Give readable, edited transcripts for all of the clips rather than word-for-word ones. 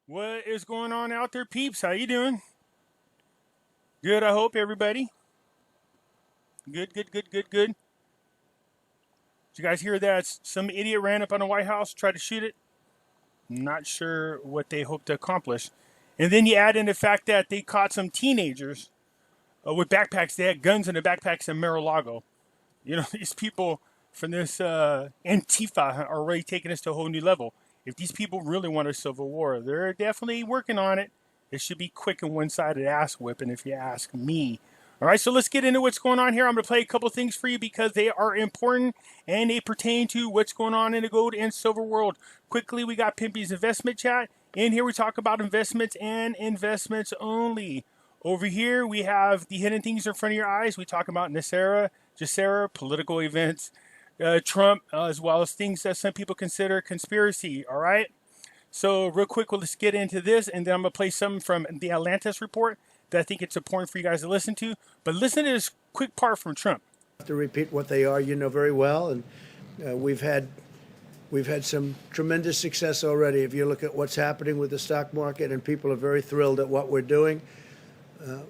What is going on out there, peeps? How you doing? Good, I hope, everybody. Good, good, good, good, good. Did you guys hear that? Some idiot ran up on the White House, tried to shoot it. Not sure what they hope to accomplish. And then you add in the fact that they caught some teenagers with backpacks. They had guns in the backpacks in Mar-a-Lago. You know, these people from this Antifa are already taking us to a whole new level. If these people really want a civil war, they're definitely working on it. It should be quick and one-sided ass whipping, if you ask me. All right, so let's get into what's going on here. I'm going to play a couple things for you because they are important and they pertain to what's going on in the gold and silver world. Quickly, we got Pimpy's investment chat. In here, we talk about investments and investments only. Over here, we have the hidden things in front of your eyes. We talk about NESARA, GESARA, political events, Trump, as well as things that some people consider conspiracy. All right. So real quick, let's get into this, and then I'm going to play something from the Atlantis report that I think it's important for you guys to listen to. But listen to this quick part from Trump. To repeat what they are, you know very well, and we've had some tremendous success already. If you look at what's happening with the stock market, and people are very thrilled at what we're doing.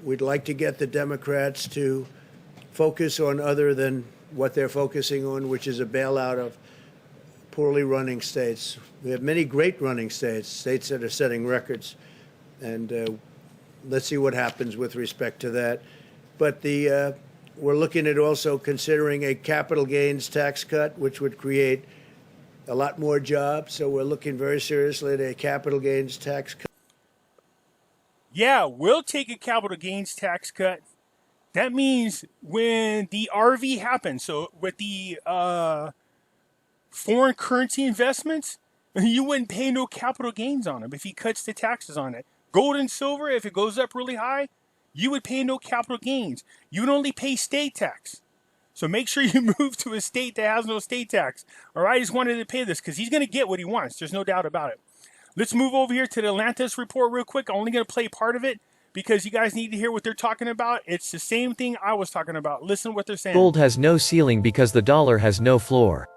We'd like to get the Democrats to focus on other than what they're focusing on, which is a bailout of poorly running states. We have many great running states, states that are setting records, and let's see what happens with respect to that. But we're looking at also considering a capital gains tax cut, which would create a lot more jobs. So we're looking very seriously at a capital gains tax cut. Yeah, we'll take a capital gains tax cut. That means when the RV happens, so with the foreign currency investments, you wouldn't pay no capital gains on them if he cuts the taxes on it. Gold and silver, if it goes up really high, you would pay no capital gains. You would only pay state tax. So make sure you move to a state that has no state tax. All right, I just wanted to pay this because he's going to get what he wants. There's no doubt about it. Let's move over here to the Atlantis report real quick. I'm only going to play part of it because you guys need to hear what they're talking about. It's the same thing I was talking about. Listen what they're saying. Gold has no ceiling because the dollar has no floor.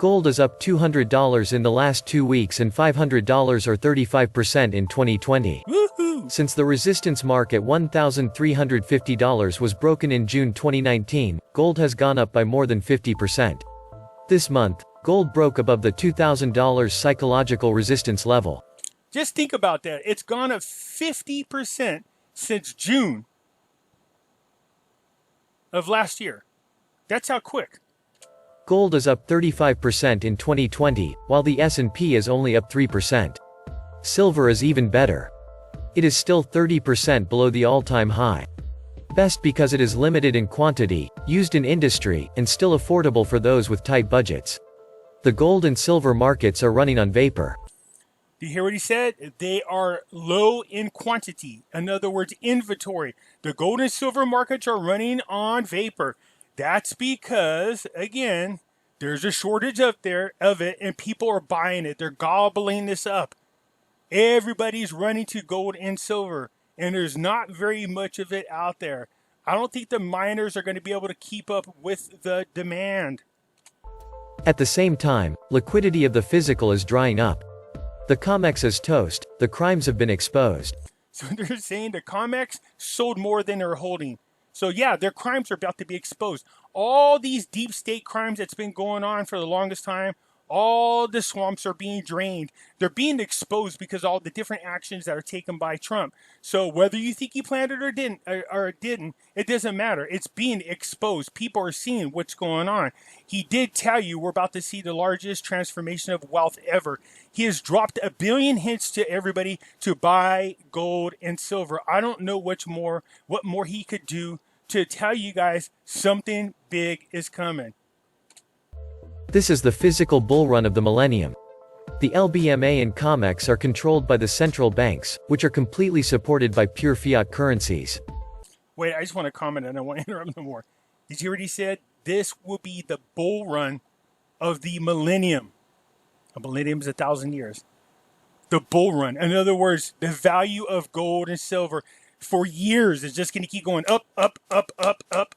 Gold is up $200 in the last 2 weeks and $500 or 35% in 2020. Woohoo! Since the resistance mark at $1,350 was broken in June 2019, gold has gone up by more than 50%. This month, gold broke above the $2,000 psychological resistance level. Just think about that. It's gone up 50% since June of last year. That's how quick. Gold is up 35% in 2020, while the S&P is only up 3%. Silver is even better. It is still 30% below the all-time high. Best because it is limited in quantity, used in industry, and still affordable for those with tight budgets. The gold and silver markets are running on vapor. Do you hear what he said? They are low in quantity. In other words, inventory. The gold and silver markets are running on vapor. That's because, again, there's a shortage up there of it, and people are buying it. They're gobbling this up. Everybody's running to gold and silver, and there's not very much of it out there. I don't think the miners are going to be able to keep up with the demand. At the same time, liquidity of the physical is drying up. The COMEX is toast. The crimes have been exposed. So they're saying the COMEX sold more than they're holding. So yeah, their crimes are about to be exposed. All these deep state crimes that's been going on for the longest time, all the swamps are being drained. They're being exposed because all the different actions that are taken by Trump. So whether you think he planned it or didn't, it doesn't matter. It's being exposed. People are seeing what's going on. He did tell you we're about to see the largest transformation of wealth ever. He has dropped 1 billion hints to everybody to buy gold and silver. I don't know what more he could do to tell you guys something big is coming. This is the physical bull run of the millennium. The LBMA and COMEX are controlled by the central banks, which are completely supported by pure fiat currencies. Wait, I just want to comment and I want to interrupt no more. Did you hear what he said? This will be the bull run of the millennium. A millennium is 1,000 years. The bull run. In other words, the value of gold and silver for years is just going to keep going up, up, up, up, up.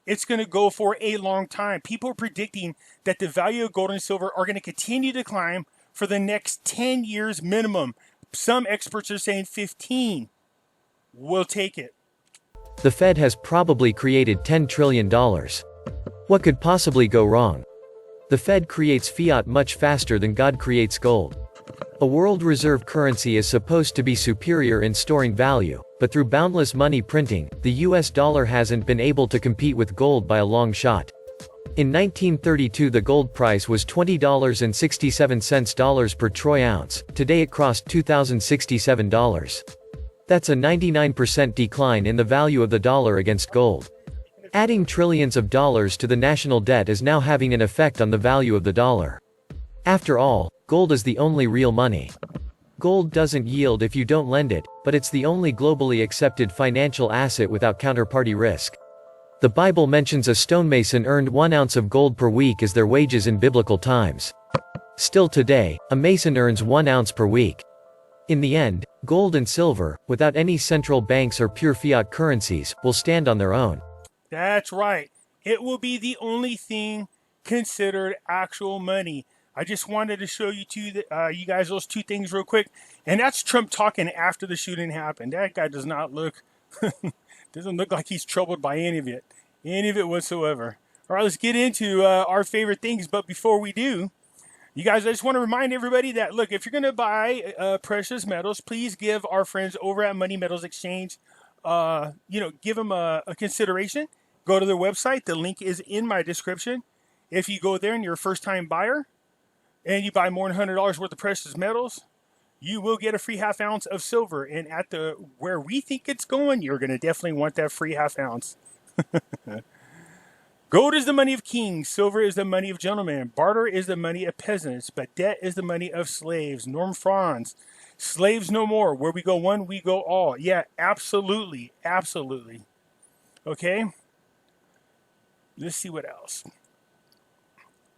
It's going to go for a long time. People are predicting that the value of gold and silver are going to continue to climb for the next 10 years minimum. Some experts are saying 15. We'll take it. The Fed has probably created $10 trillion. What could possibly go wrong? The Fed creates fiat much faster than God creates gold. A world reserve currency is supposed to be superior in storing value, but through boundless money printing, the US dollar hasn't been able to compete with gold by a long shot. In 1932 the gold price was $20.67 per troy ounce, today it crossed $2,067. That's a 99% decline in the value of the dollar against gold. Adding trillions of dollars to the national debt is now having an effect on the value of the dollar. After all, gold is the only real money. Gold doesn't yield if you don't lend it, but it's the only globally accepted financial asset without counterparty risk. The Bible mentions a stonemason earned 1 ounce of gold per week as their wages in biblical times. Still today, a mason earns 1 ounce per week. In the end, gold and silver, without any central banks or pure fiat currencies, will stand on their own. That's right. It will be the only thing considered actual money. I just wanted to show you you guys those two things real quick. And that's Trump talking after the shooting happened. That guy does not look, doesn't look like he's troubled by any of it whatsoever. All right, let's get into our favorite things. But before we do, you guys, I just want to remind everybody that, look, if you're going to buy precious metals, please give our friends over at Money Metals Exchange, give them a consideration. Go to their website. The link is in my description. If you go there and you're a first-time buyer and you buy more than $100 worth of precious metals, you will get a free ½ ounce of silver. And at where we think it's going, you're going to definitely want that free ½ ounce. Gold is the money of kings, silver is the money of gentlemen, barter is the money of peasants, but debt is the money of slaves. Norm Franz, slaves no more. Where we go one, we go all. Yeah, absolutely, absolutely. Okay, let's see what else.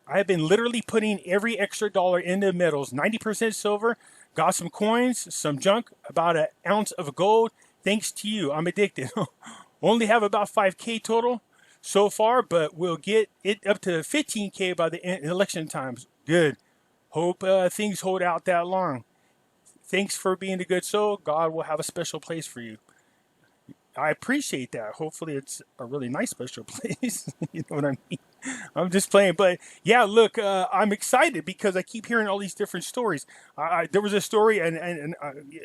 I have been literally putting every extra dollar into metals. 90% silver, got some coins, some junk, about 1 ounce of gold. Thanks to you, I'm addicted. Only have about 5K total so far, but we'll get it up to 15K by the election times. Good. Hope things hold out that long. Thanks for being a good soul. God will have a special place for you. I appreciate that. Hopefully it's a really nice special place. You know what I mean? I'm just playing. But yeah, look, I'm excited because I keep hearing all these different stories. There was a story and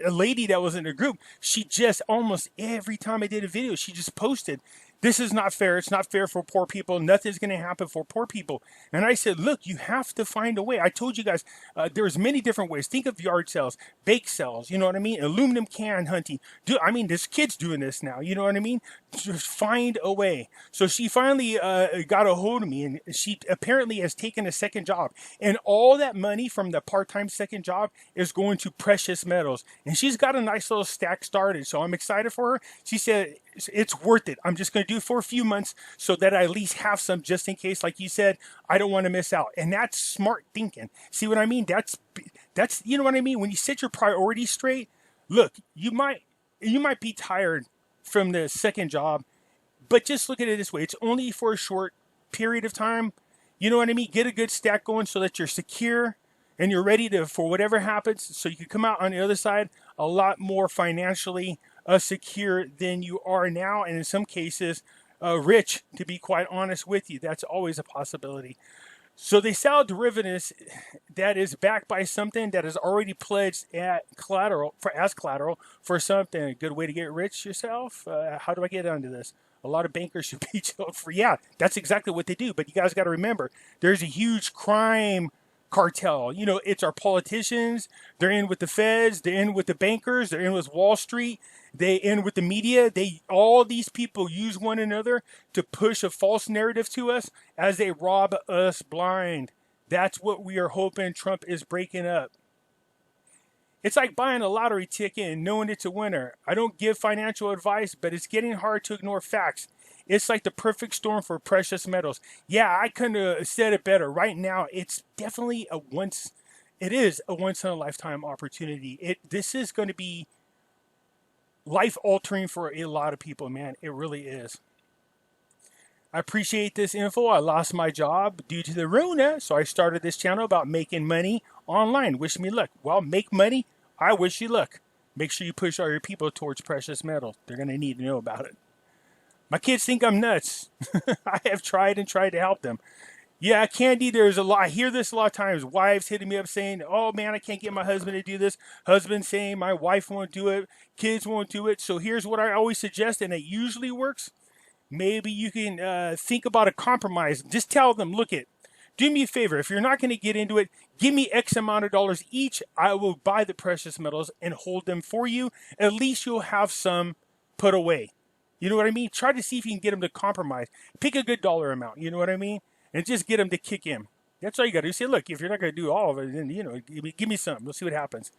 a lady that was in a group. She just almost every time I did a video, she just posted, this is not fair. It's not fair for poor people. Nothing's going to happen for poor people. And I said, look, you have to find a way. I told you guys, there's many different ways. Think of yard sales, bake sales, you know what I mean? Aluminum can hunting. There's kids doing this now, you know what I mean? Just find a way. So she finally got a hold of me, and she apparently has taken a second job. And all that money from the part-time second job is going to precious metals. And she's got a nice little stack started. So I'm excited for her. She said, it's worth it. I'm just going to do it for a few months so that I at least have some just in case. Like you said, I don't want to miss out. And that's smart thinking. See what I mean? That's you know what I mean? When you set your priorities straight, look, you might be tired from the second job, but just look at it this way. It's only for a short period of time. You know what I mean? Get a good stack going so that you're secure and you're ready for whatever happens, so you can come out on the other side a lot more financially secure than you are now, and in some cases rich, to be quite honest with you. That's always a possibility. So they sell derivatives that is backed by something that is already pledged as collateral for something. A good way to get rich yourself. How do I get onto this? A lot of bankers should be jailed for. Yeah, that's exactly what they do. But you guys got to remember, there's a huge crime cartel. You know, it's our politicians. They're in with the feds. They're in with the bankers. They're in with Wall Street. They in with the media. All these people use one another to push a false narrative to us as they rob us blind. That's what we are hoping Trump is breaking up. It's like buying a lottery ticket and knowing it's a winner. I don't give financial advice, but it's getting hard to ignore facts. It's like the perfect storm for precious metals. Yeah, I couldn't have said it better. Right now, it's definitely a once in a lifetime opportunity. This is going to be life altering for a lot of people, man. It really is. I appreciate this info. I lost my job due to the Rona, so I started this channel about making money online. Wish me luck. Well, make money. I wish you luck. Make sure you push all your people towards precious metals. They're going to need to know about it. My kids think I'm nuts. I have tried and tried to help them. Yeah, Candy, there's a lot. I hear this a lot of times. Wives hitting me up saying, oh man, I can't get my husband to do this. Husband saying my wife won't do it. Kids won't do it. So here's what I always suggest, and it usually works. Maybe you can think about a compromise. Just tell them, look it. Do me a favor. If you're not going to get into it, give me X amount of dollars each. I will buy the precious metals and hold them for you. At least you'll have some put away. You know what I mean? Try to see if you can get them to compromise. Pick a good dollar amount. You know what I mean? And just get them to kick in. That's all you got to do. Say, look, if you're not going to do all of it, then, give me some. We'll see what happens.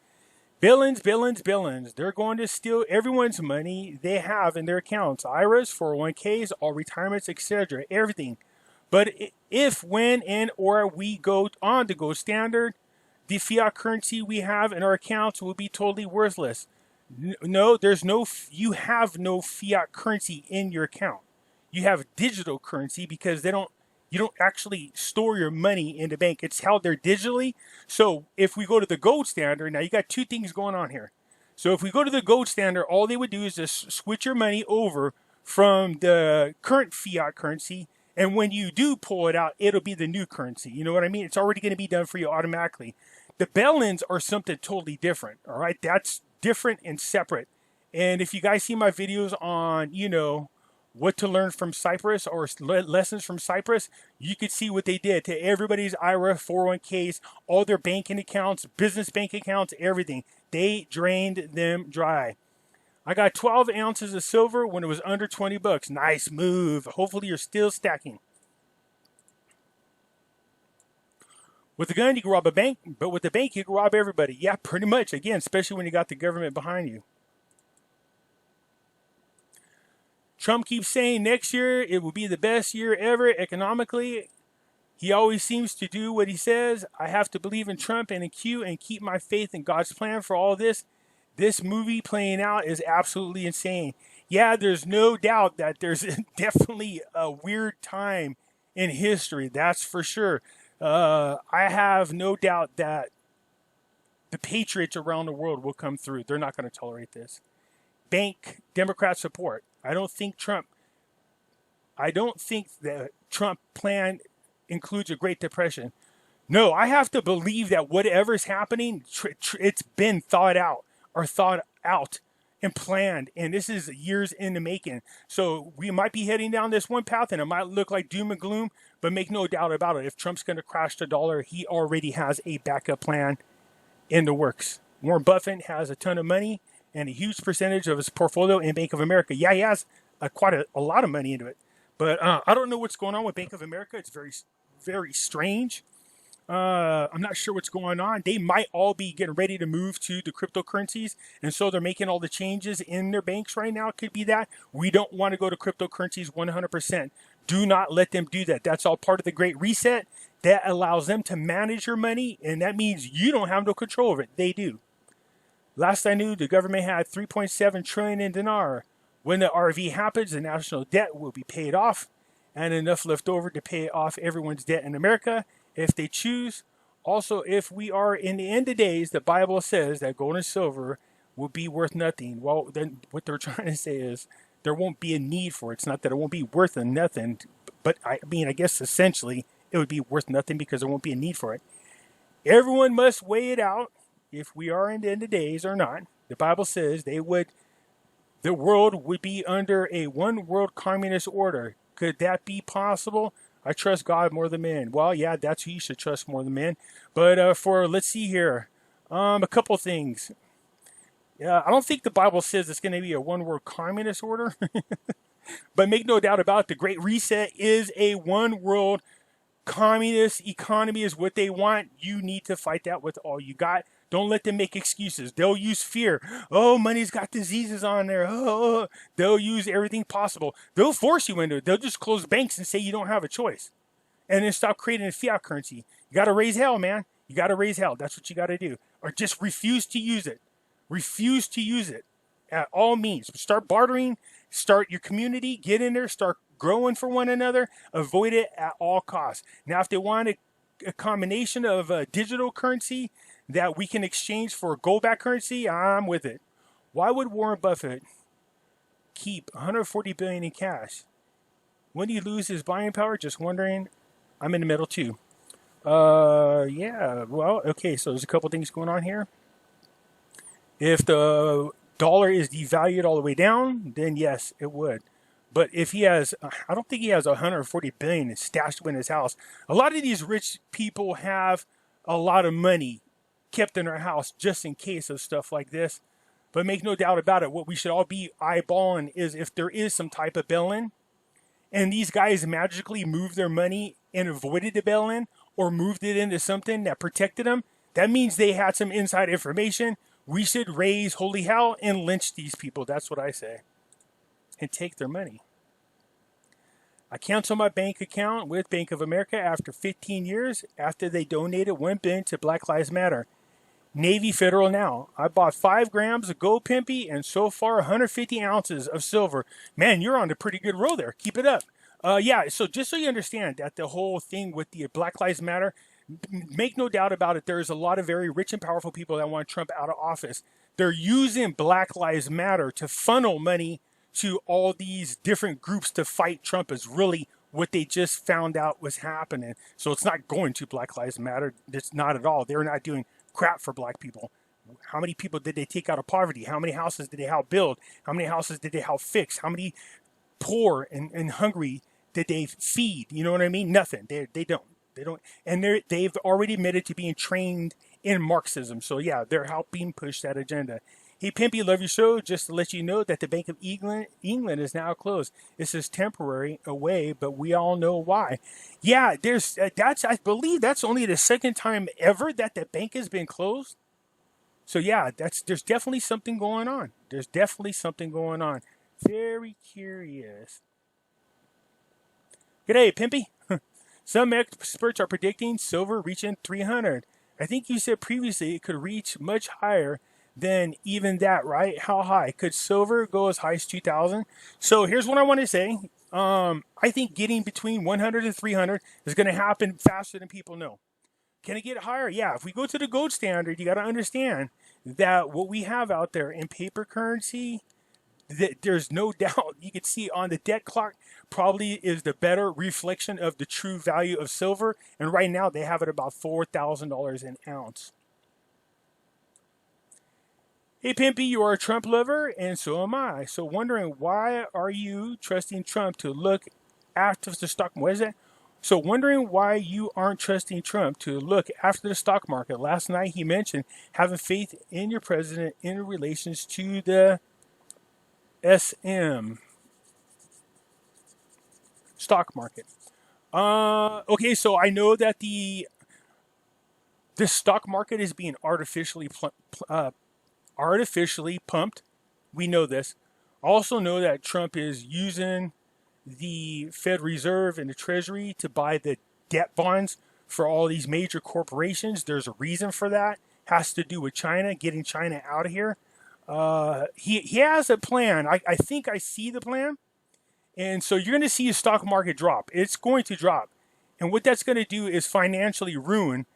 Villains. They're going to steal everyone's money they have in their accounts. IRAs, 401ks, all retirements, etc. Everything. But if, when, and or we go on to gold standard, the fiat currency we have in our accounts will be totally worthless. No, you have no fiat currency in your account. You have digital currency because you don't actually store your money in the bank. It's held there digitally. So if we go to the gold standard, now you got two things going on here. So if we go to the gold standard, all they would do is just switch your money over from the current fiat currency. And when you do pull it out, it'll be the new currency. You know what I mean? It's already going to be done for you automatically. The bail-ins are something totally different. All right. That's different and separate. And if you guys see my videos on, what to learn from Cyprus or lessons from Cyprus, you could see what they did to everybody's IRA, 401ks, all their banking accounts, business bank accounts, everything. They drained them dry. I got 12 ounces of silver when it was under 20 bucks. Nice move. Hopefully you're still stacking. With a gun, you can rob a bank, but with a bank, you can rob everybody. Yeah, pretty much. Again, especially when you got the government behind you. Trump keeps saying next year it will be the best year ever economically. He always seems to do what he says. I have to believe in Trump and in Q and keep my faith in God's plan for all this. This movie playing out is absolutely insane. Yeah, there's no doubt that there's definitely a weird time in history. That's for sure. I have no doubt that the patriots around the world will come through. They're not going to tolerate this. Bank Democrat support. I don't think the Trump plan includes a Great Depression. No, I have to believe that whatever's happening, it's been thought out and planned. And this is years in the making. So we might be heading down this one path and it might look like doom and gloom, but make no doubt about it. If Trump's going to crash the dollar, he already has a backup plan in the works. Warren Buffett has a ton of money and a huge percentage of his portfolio in Bank of America. Yeah, he has quite a lot of money into it. But I don't know what's going on with Bank of America. It's very, very strange. I'm not sure what's going on. They might all be getting ready to move to the cryptocurrencies. And so they're making all the changes in their banks right now. It could be that. We don't want to go to cryptocurrencies 100%. Do not let them do that. That's all part of the Great Reset. That allows them to manage your money. And that means you don't have no control over it. They do. Last I knew, the government had 3.7 trillion in dinar. When the RV happens, the national debt will be paid off and enough left over to pay off everyone's debt in America if they choose. Also, if we are in the end of days, the Bible says that gold and silver will be worth nothing. Well, then what they're trying to say is there won't be a need for it. It's not that it won't be worth nothing, but I guess essentially it would be worth nothing because there won't be a need for it. Everyone must weigh it out. If we are in the end of days or not, the Bible says the world would be under a one world communist order. Could that be possible? I trust God more than man. Well, yeah, that's who you should trust more than man. But let's see here, a couple things. Yeah, I don't think the Bible says it's going to be a one world communist order. But make no doubt about it, the Great Reset is a one world communist economy is what they want. You need to fight that with all you got. Don't let them make excuses. They'll use fear. Oh, money's got diseases on there. Oh, they'll use everything possible. They'll force you into it. They'll just close banks and say you don't have a choice. And then stop creating a fiat currency. You got to raise hell, man. You got to raise hell. That's what you got to do. Or just refuse to use it. Refuse to use it at all means. Start bartering. Start your community. Get in there. Start growing for one another. Avoid it at all costs. Now, if they want a combination of digital currency, that we can exchange for gold-backed currency, I'm with it. Why would Warren Buffett keep 140 billion in cash? When do you lose his buying power? Just wondering. I'm in the middle too. Yeah. Well, okay. So there's a couple things going on here. If the dollar is devalued all the way down, then yes, it would. But if he has, I don't think he has 140 billion stashed in his house. A lot of these rich people have a lot of money kept in their house just in case of stuff like this. But make no doubt about it, what we should all be eyeballing is if there is some type of bail-in, and these guys magically moved their money and avoided the bail-in or moved it into something that protected them, that means they had some inside information. We should raise holy hell and lynch these people. That's what I say. And take their money. I canceled my bank account with Bank of America after 15 years after they donated $1 billion to Black Lives Matter. Navy Federal now. I bought 5 grams of gold, Pimpy, and so far 150 ounces of silver. Man, you're on a pretty good roll there. Keep it up. Yeah, so just so you understand that the whole thing with the Black Lives Matter, make no doubt about it, there's a lot of very rich and powerful people that want Trump out of office. They're using Black Lives Matter to funnel money to all these different groups to fight Trump is really what they just found out was happening. So it's not going to Black Lives Matter. It's not at all. They're not doing crap for black people. How many people did they take out of poverty? How many houses did they help build? How many houses did they help fix? How many poor and hungry did they feed? You know what I mean? Nothing. They don't. And they've already admitted to being trained in Marxism. So yeah, they're helping push that agenda. Hey, Pimpy, love your show. Just to let you know that the Bank of England is now closed. This is temporary away, but we all know why. Yeah, I believe that's only the second time ever that the bank has been closed. So yeah, there's definitely something going on. There's definitely something going on. Very curious. G'day, Pimpy. Some experts are predicting silver reaching 300. I think you said previously it could reach much higher than even that, right? How high? Could silver go as high as 2,000? So here's what I want to say. I think getting between 100 and 300 is going to happen faster than people know. Can it get higher? Yeah. If we go to the gold standard, you got to understand that what we have out there in paper currency, there's no doubt you can see on the debt clock probably is the better reflection of the true value of silver. And right now they have it about $4,000 an ounce. Hey, Pimpy, you are a Trump lover, and so am I. So wondering, why are you trusting Trump to look after the stock? What is that? So wondering why you aren't trusting Trump to look after the stock market. Last night he mentioned having faith in your president in relations to the SM stock market. Okay, so I know that the stock market is being artificially pumped. We know this. Also know that Trump is using the Fed Reserve and the Treasury to buy the debt bonds for all these major corporations. There's a reason for that. Has to do with China, getting China out of here. He has a plan. I think I see the plan. And so you're going to see the stock market drop. It's going to drop. And what that's going to do is financially ruin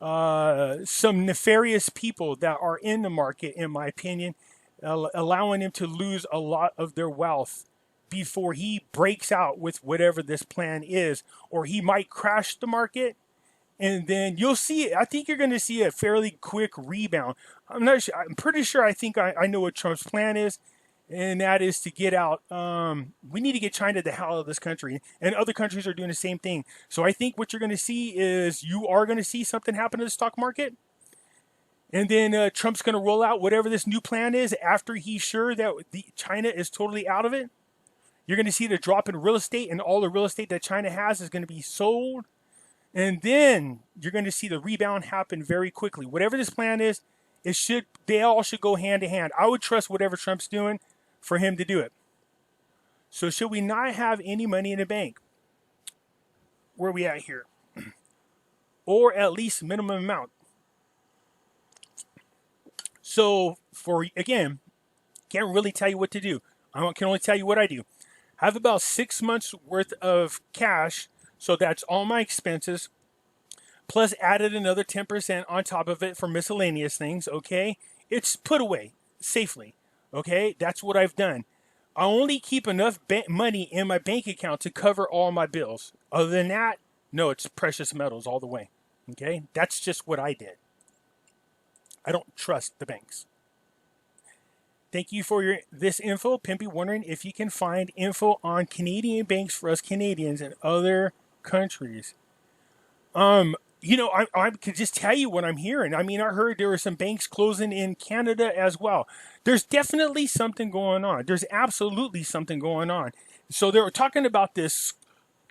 some nefarious people that are in the market, in my opinion, allowing them to lose a lot of their wealth before he breaks out with whatever this plan is, or he might crash the market. And then you'll see, I think you're going to see a fairly quick rebound. I'm not sure. I'm pretty sure I think I know what Trump's plan is. And that is to get out. We need to get China the hell out of this country. And other countries are doing the same thing. So I think what you're going to see is you are going to see something happen to the stock market. And then Trump's going to roll out whatever this new plan is after he's sure that China is totally out of it. You're going to see the drop in real estate, and all the real estate that China has is going to be sold. And then you're going to see the rebound happen very quickly. Whatever this plan is, they all should go hand in hand. I would trust whatever Trump's doing for him to do it. So should we not have any money in the bank? Where are we at here? Or at least minimum amount. So again, can't really tell you what to do. I can only tell you what I do. I have about 6 months worth of cash. So that's all my expenses. plus added another 10% on top of it for miscellaneous things, okay? It's put away safely, okay? That's what I've done. I only keep enough money in my bank account to cover all my bills. Other than that, no, it's precious metals all the way, okay? That's just what I did. I don't trust the banks. Thank you for this info. Pimpy wondering if you can find info on Canadian banks for us Canadians and other countries. You know, I can just tell you what I'm hearing. I mean, I heard there were some banks closing in Canada as well. There's definitely something going on. There's absolutely something going on. So they were talking about this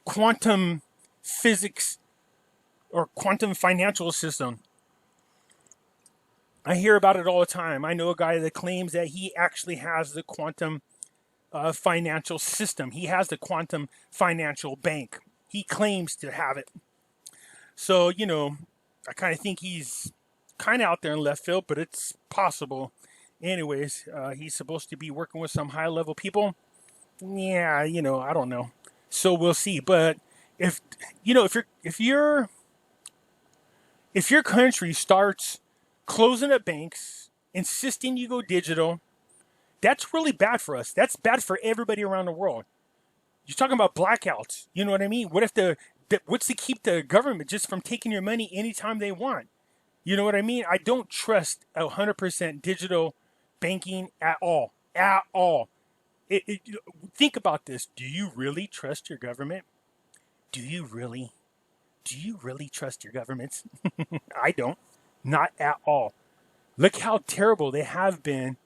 quantum physics or quantum financial system. I hear about it all the time. I know a guy that claims that he actually has the quantum financial system. He has the quantum financial bank. He claims to have it. So, you know, I kind of think he's kind of out there in left field, but it's possible. Anyways, he's supposed to be working with some high-level people. Yeah, you know, I don't know. So we'll see. But if your country starts closing up banks, insisting you go digital, that's really bad for us. That's bad for everybody around the world. You're talking about blackouts. You know what I mean? What if what's to keep the government just from taking your money anytime they want? You know what I mean? I don't trust 100% digital banking at all. At all. Think about this. Do you really trust your government? Do you really trust your governments? I don't. Not at all. Look how terrible they have been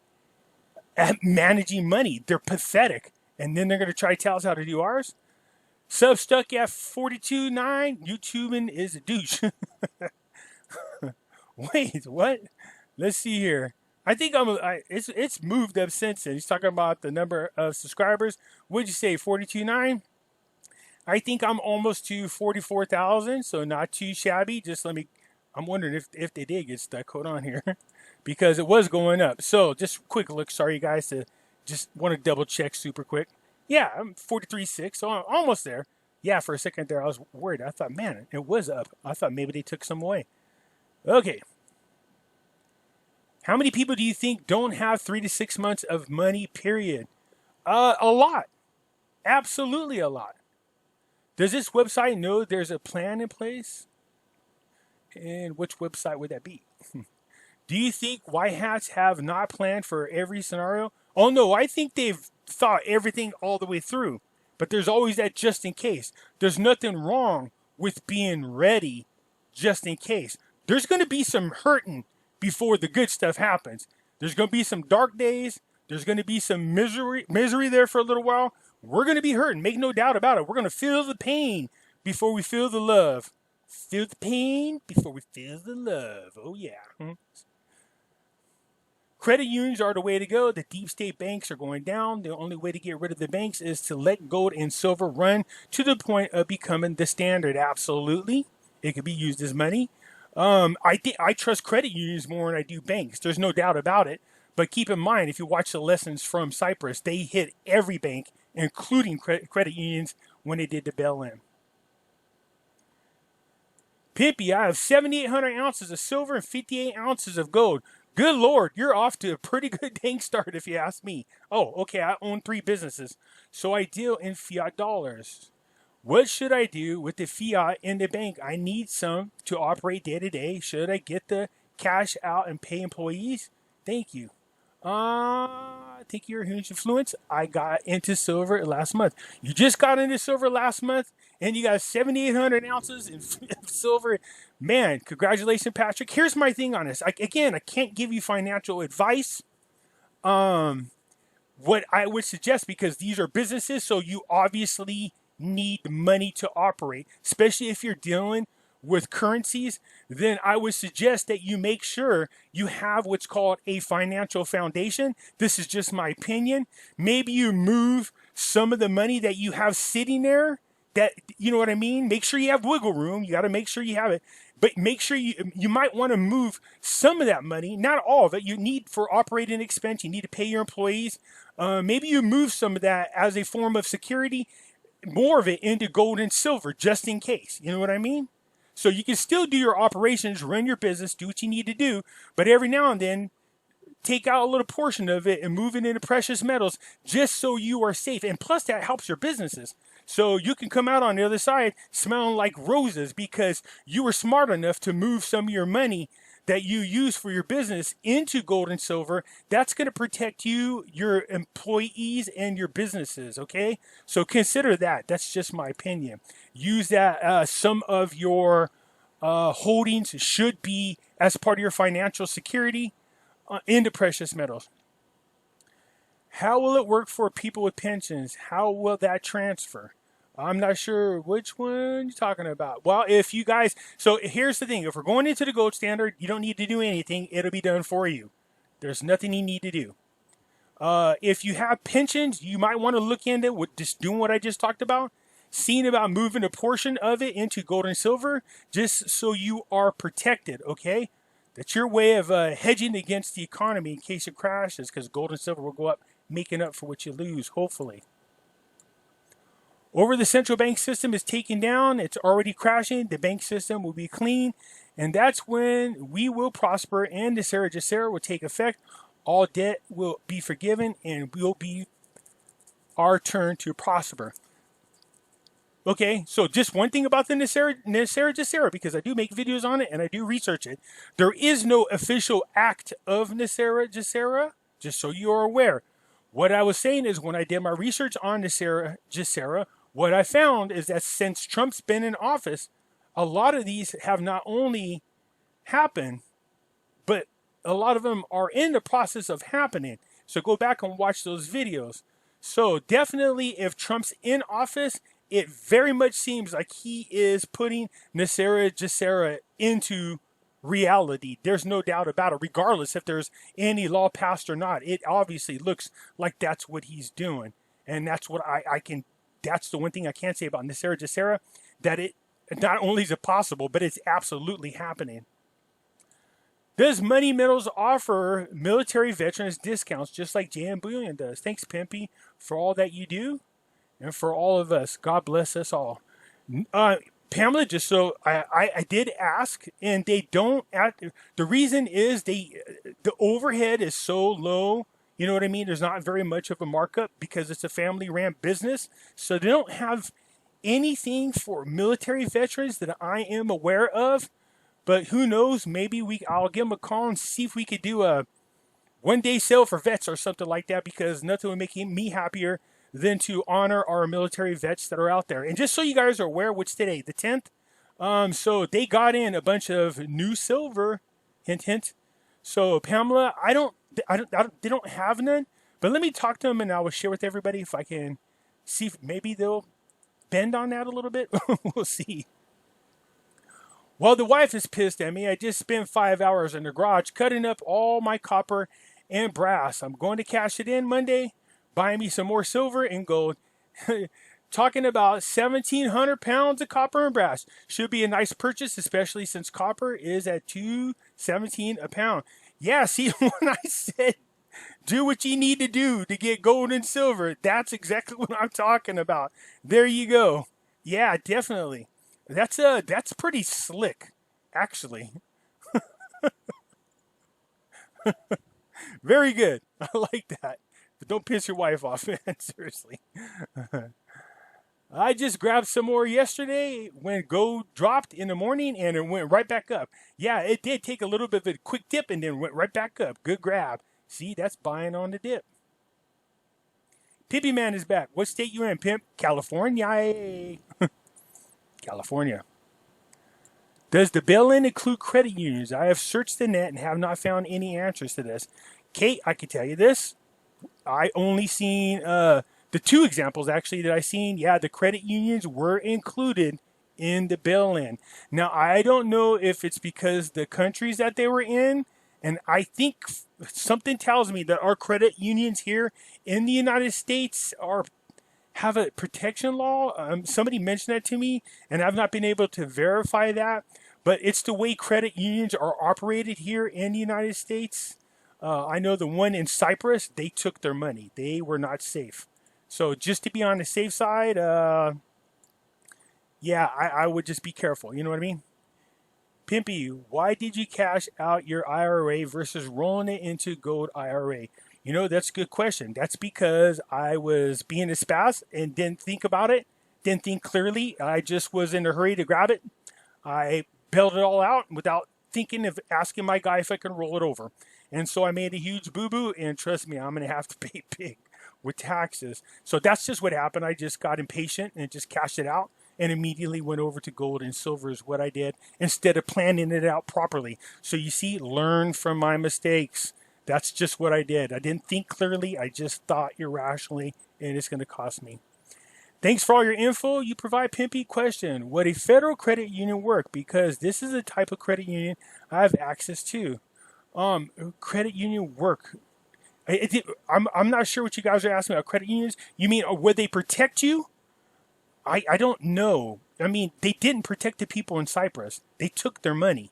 at managing money. They're pathetic. And then they're going to try to tell us how to do ours? Sub stuck at 42.9. YouTubing is a douche. Wait, what? Let's see here. I think it's moved up since then. He's talking about the number of subscribers. What'd you say, 42.9? I think I'm almost to 44,000, so not too shabby. Just I'm wondering if they did get stuck. Hold on here. Because it was going up. So just quick look. Sorry, guys, to just want to double check super quick. Yeah, I'm 43.6, so I'm almost there. Yeah, for a second there, I was worried. I thought, man, it was up. I thought maybe they took some away. Okay. How many people do you think don't have 3 to 6 months of money, period? A lot. Absolutely a lot. Does this website know there's a plan in place? And which website would that be? Do you think white hats have not planned for every scenario? Oh, no, I think they've thought everything all the way through. But there's always that just in case. There's nothing wrong with being ready just in case. There's going to be some hurting before the good stuff happens. There's going to be some dark days. There's going to be some misery there for a little while. We're going to be hurting. Make no doubt about it. We're going to feel the pain before we feel the love. Feel the pain before we feel the love. Oh, yeah. Credit unions are the way to go. The deep state banks are going down. The only way to get rid of the banks is to let gold and silver run to the point of becoming the standard. Absolutely. It could be used as money. I trust credit unions more than I do banks. There's no doubt about it. But keep in mind, if you watch the lessons from Cyprus, they hit every bank, including credit unions, when they did the bail-in. Pimpy, I have 7,800 ounces of silver and 58 ounces of gold. Good Lord, you're off to a pretty good dang start if you ask me. Oh, okay, I own 3 businesses, so I deal in fiat dollars. What should I do with the fiat in the bank? I need some to operate day to day. Should I get the cash out and pay employees? Thank you. I think you're a huge influence. I got into silver last month. You just got into silver last month, and you got 7,800 ounces in silver. Man, congratulations, Patrick. Here's my thing on this. I can't give you financial advice. What I would suggest, because these are businesses, so you obviously need money to operate, especially if you're dealing with currencies, then I would suggest that you make sure you have what's called a financial foundation. This is just my opinion. Maybe you move some of the money that you have sitting there, that, you know what I mean? Make sure you have wiggle room. You got to make sure you have it. But make sure you might want to move some of that money, not all of it. You need for operating expense. You need to pay your employees. Maybe you move some of that as a form of security, more of it into gold and silver, just in case. You know what I mean? So you can still do your operations, run your business, do what you need to do, but every now and then take out a little portion of it and move it into precious metals just so you are safe. And plus that helps your businesses. So you can come out on the other side smelling like roses because you were smart enough to move some of your money that you use for your business into gold and silver. That's going to protect you, your employees, and your businesses, okay? So consider that. That's just my opinion. Use that. Some of your holdings should be as part of your financial security into precious metals. How will it work for people with pensions? How will that transfer? I'm not sure which one you're talking about. Well, if you guys, so here's the thing. If we're going into the gold standard, you don't need to do anything. It'll be done for you. There's nothing you need to do. If you have pensions, you might want to look into with just doing what I just talked about, seeing about moving a portion of it into gold and silver, just so you are protected, okay? That's your way of hedging against the economy in case it crashes, because gold and silver will go up, making up for what you lose, hopefully. Over the central bank system is taken down. It's already crashing. The bank system will be clean. And that's when we will prosper and NESARA GESARA will take effect. All debt will be forgiven and will be our turn to prosper. Okay, so just one thing about the NESARA GESARA, because I do make videos on it and I do research it. There is no official act of NESARA GESARA, just so you are aware. What I was saying is when I did my research on NESARA GESARA, what I found is that since Trump's been in office, a lot of these have not only happened, but a lot of them are in the process of happening. So go back and watch those videos. So definitely if Trump's in office, it very much seems like he is putting NESARA GESARA into reality. There's no doubt about it, regardless if there's any law passed or not. It obviously looks like that's what he's doing. And that's what I can, that's the one thing I can say about NESARA GESARA, that it not only is it possible, but it's absolutely happening. Does Money Metals offer military veterans discounts just like JM Bullion does? Thanks, Pimpy, for all that you do and for all of us. God bless us all. Pamela, just so I did ask, and they don't. The reason is the overhead is so low. You know what I mean? There's not very much of a markup because it's a family-ran business, so they don't have anything for military veterans that I am aware of. But who knows? Maybe I'll give them a call and see if we could do a one-day sale for vets or something like that, because nothing would make me happier than to honor our military vets that are out there. And just so you guys are aware, what's today? The 10th? So they got in a bunch of new silver, hint, hint. So Pamela, they don't have none, but let me talk to them and I will share with everybody if I can see if maybe they'll bend on that a little bit. We'll see. Well, the wife is pissed at me. I just spent 5 hours in the garage cutting up all my copper and brass. I'm going to cash it in Monday, buy me some more silver and gold. Talking about 1,700 pounds of copper and brass. Should be a nice purchase, especially since copper is at $2.17 a pound. Yeah, see, when I said do what you need to do to get gold and silver, that's exactly what I'm talking about. There you go. Yeah, definitely. That's pretty slick, actually. Very good. I like that. But don't piss your wife off, man. Seriously. I just grabbed some more yesterday when gold dropped in the morning and it went right back up. Yeah, it did take a little bit of a quick dip and then went right back up. Good grab. See, that's buying on the dip. Pimpy Man is back. What state you in, Pimp? California. California. Does the bail-in include credit unions? I have searched the net and have not found any answers to this. Kate, I can tell you this. I only seen the two examples actually that I seen. Yeah, the credit unions were included in the bail-in. Now, I don't know if it's because the countries that they were in, and I think something tells me that our credit unions here in the United States have a protection law. Somebody mentioned that to me, and I've not been able to verify that. But it's the way credit unions are operated here in the United States. I know the one in Cyprus, they took their money. They were not safe. So just to be on the safe side, yeah, I would just be careful. You know what I mean? Pimpy, why did you cash out your IRA versus rolling it into Gold IRA? You know, that's a good question. That's because I was being a spaz and didn't think about it, didn't think clearly. I just was in a hurry to grab it. I bailed it all out without thinking of asking my guy if I could roll it over. And so I made a huge boo-boo, and trust me, I'm going to have to pay big with taxes. So that's just what happened. I just got impatient and just cashed it out and immediately went over to gold and silver is what I did instead of planning it out properly. So you see, learn from my mistakes. That's just what I did. I didn't think clearly. I just thought irrationally, and it's going to cost me. Thanks for all your info you provide. Pimpy, question: would a federal credit union work? Because this is a type of credit union I have access to. Credit union work? I'm not sure what you guys are asking about credit unions. You mean, would they protect you? I don't know. I mean, they didn't protect the people in Cyprus. They took their money,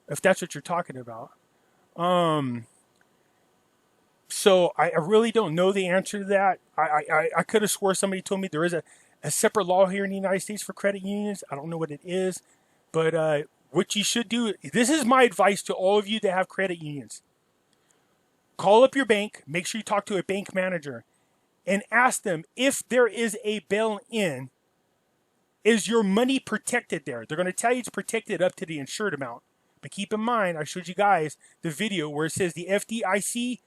if that's what you're talking about. So I really don't know the answer to that. I could have swore somebody told me there is a separate law here in the United States for credit unions. I don't know what it is. But what you should do, this is my advice to all of you that have credit unions. Call up your bank, make sure you talk to a bank manager, and ask them if there is a bail-in, is your money protected there? They're going to tell you it's protected up to the insured amount. But keep in mind, I showed you guys the video where it says the FDIC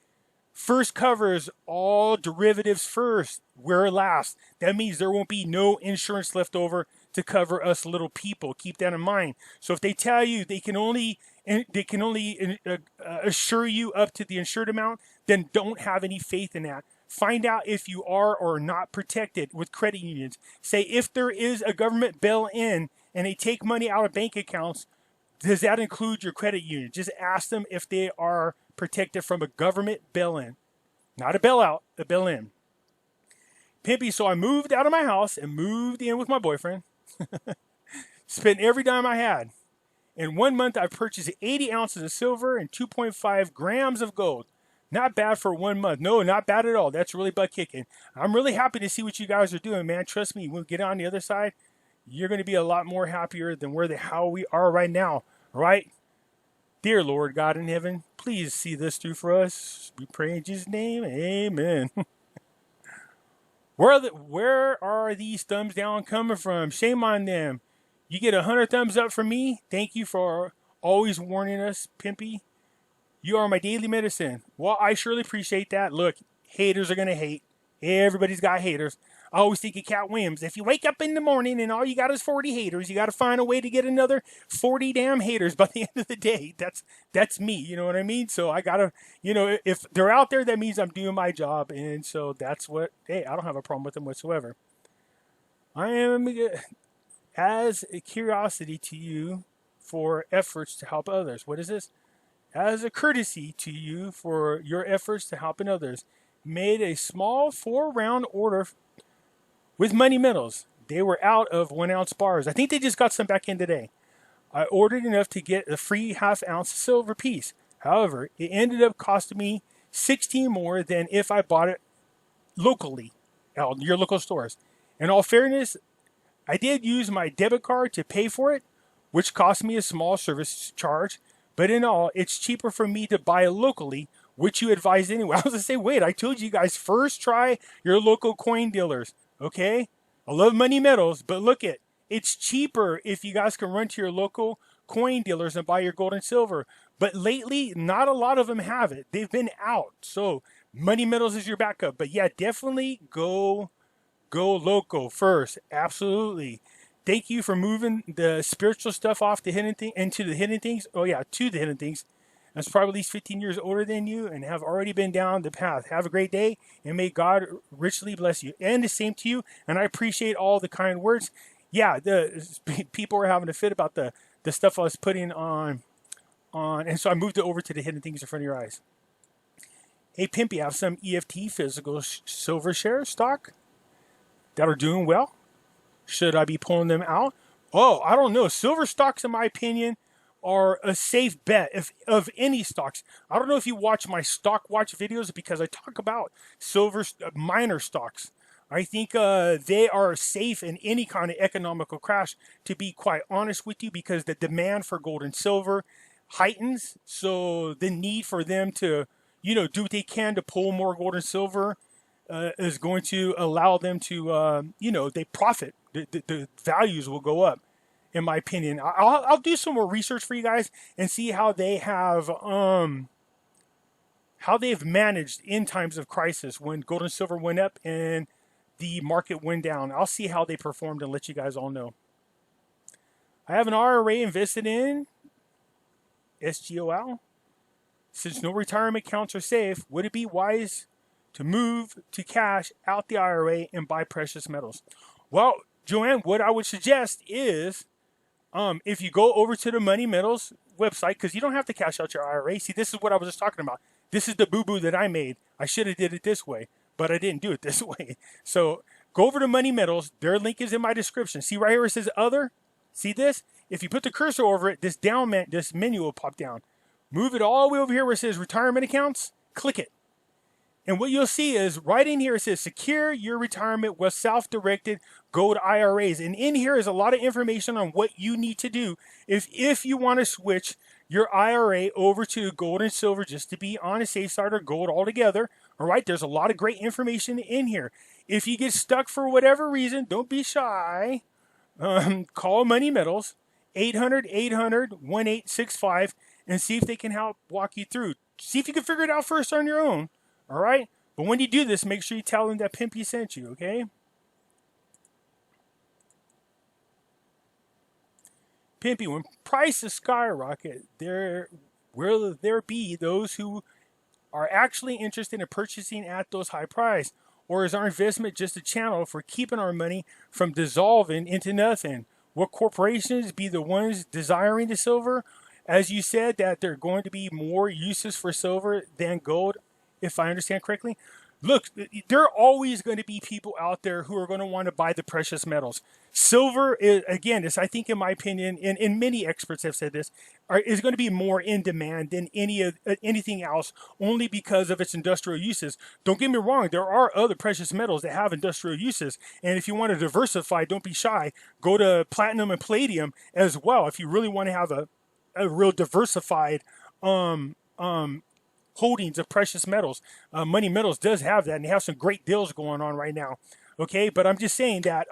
first covers all derivatives first, we're last. That means there won't be no insurance left over to cover us little people. Keep that in mind. So if they tell you they can only assure you up to the insured amount, then don't have any faith in that. Find out if you are or not protected with credit unions. Say if there is a government bail-in and they take money out of bank accounts, does that include your credit union? Just ask them if they are protected from a government bail-in. Not a bailout, a bail-in. Pimpy, so I moved out of my house and moved in with my boyfriend. Spent every dime I had. In 1 month, I purchased 80 ounces of silver and 2.5 grams of gold. Not bad for 1 month. No, not bad at all. That's really butt kicking. I'm really happy to see what you guys are doing, man. Trust me, when we get on the other side, you're going to be a lot more happier than how we are right now, right? Dear Lord God in heaven, please see this through for us. We pray in Jesus' name. Amen. Where are these thumbs down coming from? Shame on them. You get 100 thumbs up from me. Thank you for always warning us, Pimpy. You are my daily medicine. Well, I surely appreciate that. Look, haters are going to hate. Everybody's got haters. I always think of Cat Williams. If you wake up in the morning and all you got is 40 haters, you got to find a way to get another 40 damn haters by the end of the day. That's me. You know what I mean? So I got to, if they're out there, that means I'm doing my job. And so that's what, hey, I don't have a problem with them whatsoever. I am as a curiosity to you for efforts to help others. What is this? As a courtesy to you for your efforts to help others. Made a small 4-round order with money metals. They were out of 1 ounce bars. I think they just got some back in today. I ordered enough to get a free half-ounce silver piece. However, it ended up costing me 16 more than if I bought it locally at your local stores. In all fairness, I did use my debit card to pay for it, which cost me a small service charge. But in all, it's cheaper for me to buy it locally, which you advised anyway. I was going to say, wait, I told you guys first try your local coin dealers. Okay? I love money metals, but look it's cheaper if you guys can run to your local coin dealers and buy your gold and silver. But lately, not a lot of them have it. They've been out. So money metals is your backup. But yeah, definitely go local first. Absolutely. Thank you for moving the spiritual stuff off the hidden thing into the hidden things. Oh yeah, to the hidden things. That's probably at least 15 years older than you and have already been down the path. Have a great day and may God richly bless you. And the same to you. And I appreciate all the kind words. Yeah, the people were having a fit about the stuff I was putting on, and so I moved it over to the hidden things in front of your eyes. Hey Pimpy, I have some EFT physical silver share stock that are doing well. Should I be pulling them out? Oh, I don't know. Silver stocks, in my opinion, are a safe bet of any stocks. I don't know if you watch my stock watch videos because I talk about silver minor stocks. I think they are safe in any kind of economical crash, to be quite honest with you, because the demand for gold and silver heightens. So the need for them to, do what they can to pull more gold and silver is going to allow them to, they profit. The values will go up, in my opinion. I'll do some more research for you guys and see how they have, how they've managed in times of crisis when gold and silver went up and the market went down. I'll see how they performed and let you guys all know. I have an IRA invested in SGOL. Since no retirement accounts are safe, would it be wise to move to cash out the IRA and buy precious metals? Well, Joanne, what I would suggest is if you go over to the Money Metals website, because you don't have to cash out your IRA. See, this is what I was just talking about. This is the boo-boo that I made. I should have did it this way, but I didn't do it this way. So go over to Money Metals. Their link is in my description. See right here it says Other? See this? If you put the cursor over it, this menu will pop down. Move it all the way over here where it says Retirement Accounts. Click it. And what you'll see is right in here it says Secure Your Retirement with Self-Directed Gold IRAs. And in here is a lot of information on what you need to do if you want to switch your IRA over to gold and silver, just to be on a safe side, or gold altogether. All right, there's a lot of great information in here. If you get stuck for whatever reason, don't be shy. Call Money Metals, 800-800-1865, and see if they can help walk you through. See if you can figure it out first on your own. All right? But when you do this, make sure you tell them that Pimpy sent you, okay? Pimpy, when prices skyrocket, will there be those who are actually interested in purchasing at those high prices? Or is our investment just a channel for keeping our money from dissolving into nothing? Will corporations be the ones desiring the silver? As you said, that there are going to be more uses for silver than gold, if I understand correctly. Look, there are always going to be people out there who are going to want to buy the precious metals. Silver, again, I think in my opinion, and many experts have said this, is going to be more in demand than anything else, only because of its industrial uses. Don't get me wrong, there are other precious metals that have industrial uses. And if you want to diversify, don't be shy. Go to platinum and palladium as well if you really want to have a real diversified holdings of precious metals. Money Metals does have that, and they have some great deals going on right now. Okay, but I'm just saying that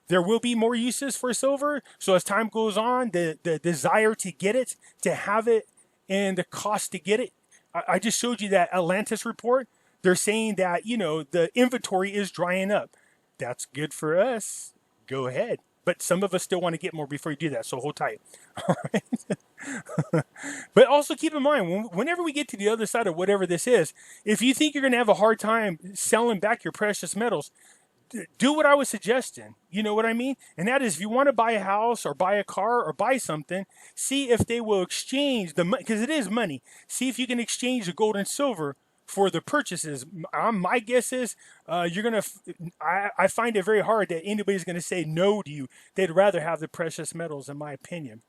there will be more uses for silver. So as time goes on, the desire to get it, to have it, and the cost to get it. I just showed you that Atlantis report. They're saying that, the inventory is drying up. That's good for us. Go ahead. But some of us still want to get more before you do that, so hold tight. All right. But also keep in mind, whenever we get to the other side of whatever this is, if you think you're going to have a hard time selling back your precious metals, do what I was suggesting. You know what I mean? And that is, if you want to buy a house or buy a car or buy something, see if they will exchange the money, because it is money. See if you can exchange the gold and silver for the purchases. My guess is you're going to, I find it very hard that anybody's going to say no to you. They'd rather have the precious metals, in my opinion.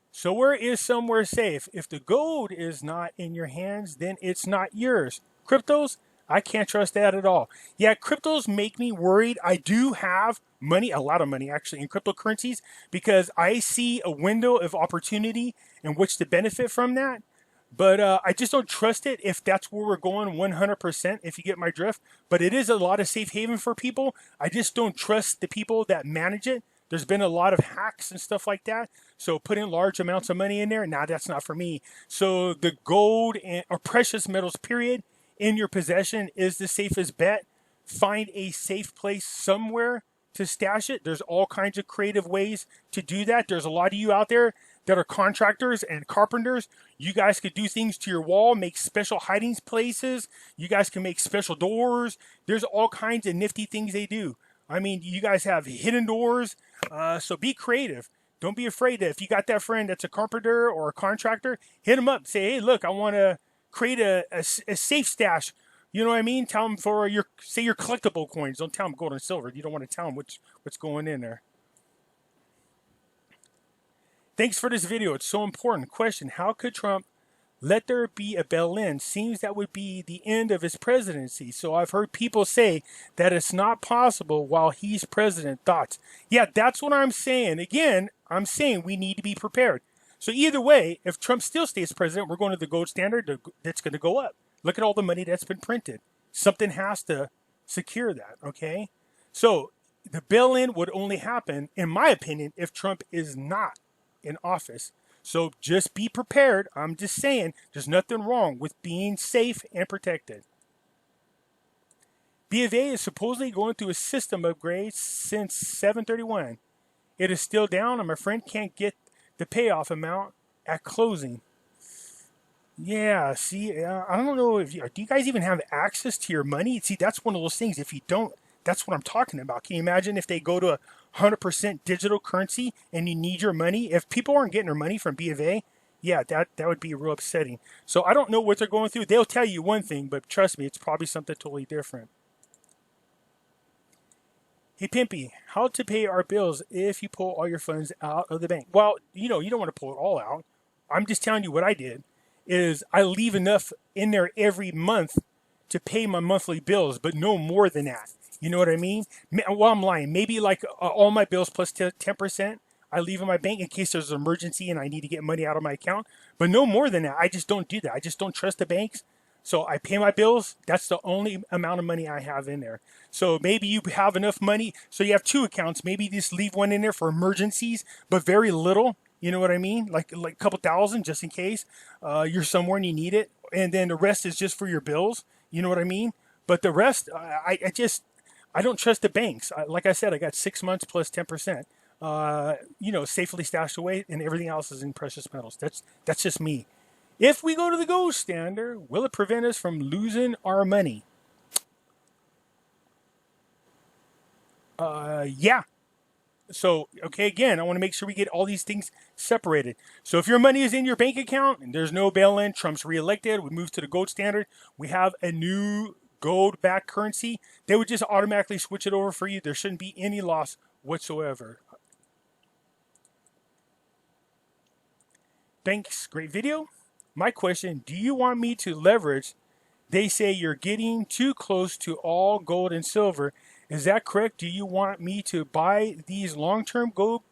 So where is somewhere safe? If the gold is not in your hands, then it's not yours. Cryptos, I can't trust that at all. Yeah, cryptos make me worried. I do have money, a lot of money actually, in cryptocurrencies, because I see a window of opportunity in which to benefit from that. But I just don't trust it if that's where we're going 100%, if you get my drift. But it is a lot of safe haven for people. I just don't trust the people that manage it. There's been a lot of hacks and stuff like that. So putting large amounts of money in there, nah, that's not for me. So the gold or precious metals, period, in your possession is the safest bet. Find a safe place somewhere to stash it. There's all kinds of creative ways to do that. There's a lot of you out there that are contractors and carpenters. You guys could do things to your wall, make special hiding places. You guys can make special doors. There's all kinds of nifty things they do. I mean, you guys have hidden doors. So be creative. Don't be afraid that if you got that friend that's a carpenter or a contractor, hit them up. Say, hey, look, I want to create a safe stash. You know what I mean? Tell them for your collectible coins. Don't tell them gold and silver. You don't want to tell them what's going in there. Thanks for this video. It's so important. Question: how could Trump Let there be a bail-in. Seems that would be the end of his presidency. So I've heard people say that it's not possible while he's president. Thoughts? Yeah, that's what I'm saying. Again, I'm saying we need to be prepared. So either way, if Trump still stays president, we're going to the gold standard. That's going to go up. Look at all the money that's been printed. Something has to secure that, okay? So the bail-in would only happen, in my opinion, if Trump is not in office. So just be prepared. I'm just saying there's nothing wrong with being safe and protected. B of A is supposedly going through a system upgrade since 7/31. It is still down, and my friend can't get the payoff amount at closing. Yeah, see, I don't know if do you guys even have access to your money? See, that's one of those things. If you don't, that's what I'm talking about. Can you imagine if they go to 100% digital currency and you need your money? If people aren't getting their money from B of A, yeah, that would be real upsetting. So I don't know what they're going through. They'll tell you one thing, but trust me, it's probably something totally different. Hey, Pimpy, how to pay our bills if you pull all your funds out of the bank? Well, you don't want to pull it all out. I'm just telling you what I did is I leave enough in there every month to pay my monthly bills, but no more than that. You know what I mean? Well, I'm lying. Maybe like all my bills plus 10% I leave in my bank in case there's an emergency and I need to get money out of my account. But no more than that. I just don't do that. I just don't trust the banks. So I pay my bills. That's the only amount of money I have in there. So maybe you have enough money. So you have two accounts. Maybe you just leave one in there for emergencies, but very little. You know what I mean? Like a couple thousand just in case you're somewhere and you need it. And then the rest is just for your bills. You know what I mean? But the rest, I don't trust the banks. Like I said, I got 6 months plus 10%, safely stashed away, and everything else is in precious metals. That's just me. If we go to the gold standard, will it prevent us from losing our money? Yeah. So, okay, again, I want to make sure we get all these things separated. So if your money is in your bank account and there's no bail-in, Trump's reelected, we move to the gold standard, we have a new gold-backed currency, they would just automatically switch it over for you. There shouldn't be any loss whatsoever. Thanks, great video. My question, do you want me to leverage? They say you're getting too close to all gold and silver. Is that correct? Do you want me to buy these long-term gold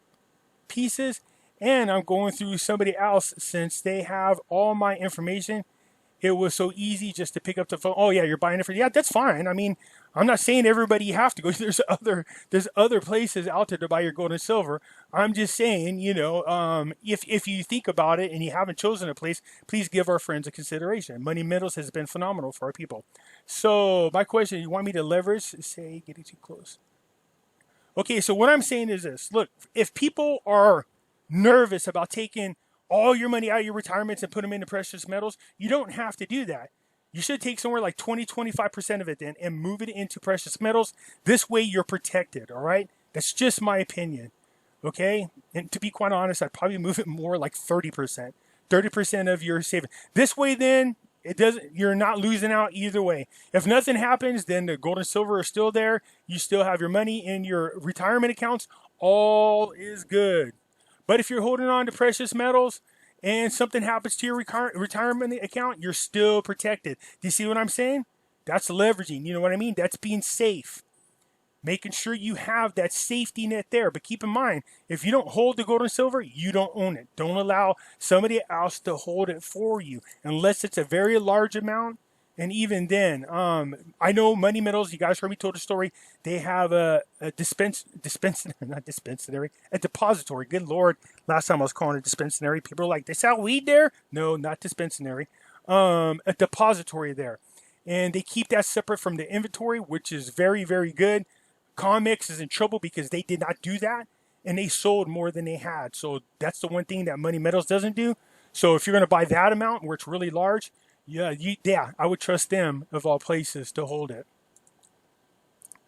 pieces? And I'm going through somebody else since they have all my information. It was so easy just to pick up the phone. Oh yeah, you're buying it for, yeah, that's fine. I mean, I'm not saying everybody you have to go. There's other places out there to buy your gold and silver. I'm just saying, if you think about it and you haven't chosen a place, please give our friends a consideration. Money Metals has been phenomenal for our people. So my question, you want me to leverage? Say, getting too close. Okay, so what I'm saying is this. Look, if people are nervous about taking all your money out of your retirements and put them into precious metals, you don't have to do that. You should take somewhere like 25% of it then and move it into precious metals. This way you're protected, all right? That's just my opinion, okay? And to be quite honest, I'd probably move it more like 30%. 30% of your savings. This way then, you're not losing out either way. If nothing happens, then the gold and silver are still there. You still have your money in your retirement accounts. All is good. But if you're holding on to precious metals and something happens to your retirement account, you're still protected. Do you see what I'm saying? That's leveraging. You know what I mean? That's being safe. Making sure you have that safety net there. But keep in mind, if you don't hold the gold and silver, you don't own it. Don't allow somebody else to hold it for you unless it's a very large amount. And even then, I know Money Metals, you guys heard me told a story. They have a depository. Good Lord. Last time I was calling it dispensary. People are like, they sell weed there? No, not dispensary. A depository there. And they keep that separate from the inventory, which is very, very good. Comex is in trouble because they did not do that. And they sold more than they had. So that's the one thing that Money Metals doesn't do. So if you're going to buy that amount where it's really large, yeah, I would trust them, of all places, to hold it.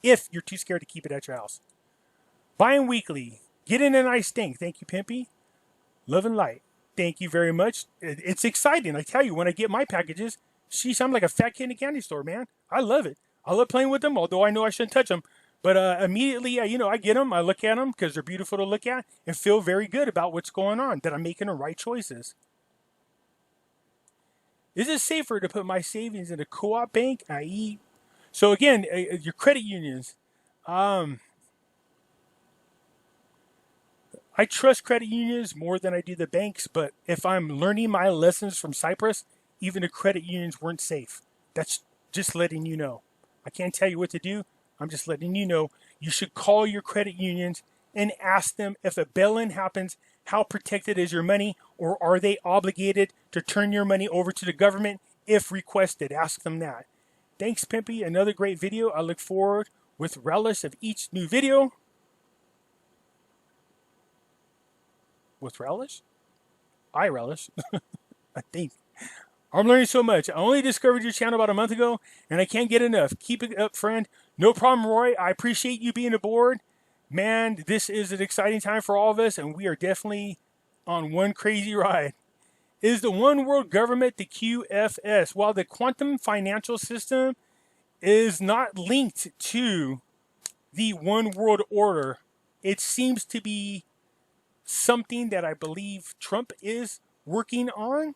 If you're too scared to keep it at your house. Buying weekly. Get in a nice thing. Thank you, Pimpy. Love and light. Thank you very much. It's exciting. I tell you, when I get my packages, sheesh, I'm like a fat kid in a candy store, man. I love it. I love playing with them, although I know I shouldn't touch them. But immediately, I get them. I look at them because they're beautiful to look at and feel very good about what's going on, that I'm making the right choices. Is it safer to put my savings in a co-op bank, i.e., so again, your credit unions? I trust credit unions more than I do the banks, but if I'm learning my lessons from Cyprus, even the credit unions weren't safe. That's just letting you know. I can't tell you what to do. I'm just letting you know. You should call your credit unions and ask them if a bail-in happens, how protected is your money, or are they obligated to turn your money over to the government if requested? Ask them that. Thanks, Pimpy. Another great video. I look forward with relish of each new video. With relish? I relish. I think. I'm learning so much. I only discovered your channel about a month ago, and I can't get enough. Keep it up, friend. No problem, Roy. I appreciate you being aboard. Man, this is an exciting time for all of us, and we are definitely on one crazy ride. Is the one world government the QFS? While the quantum financial system is not linked to the one world order, it seems to be something that I believe Trump is working on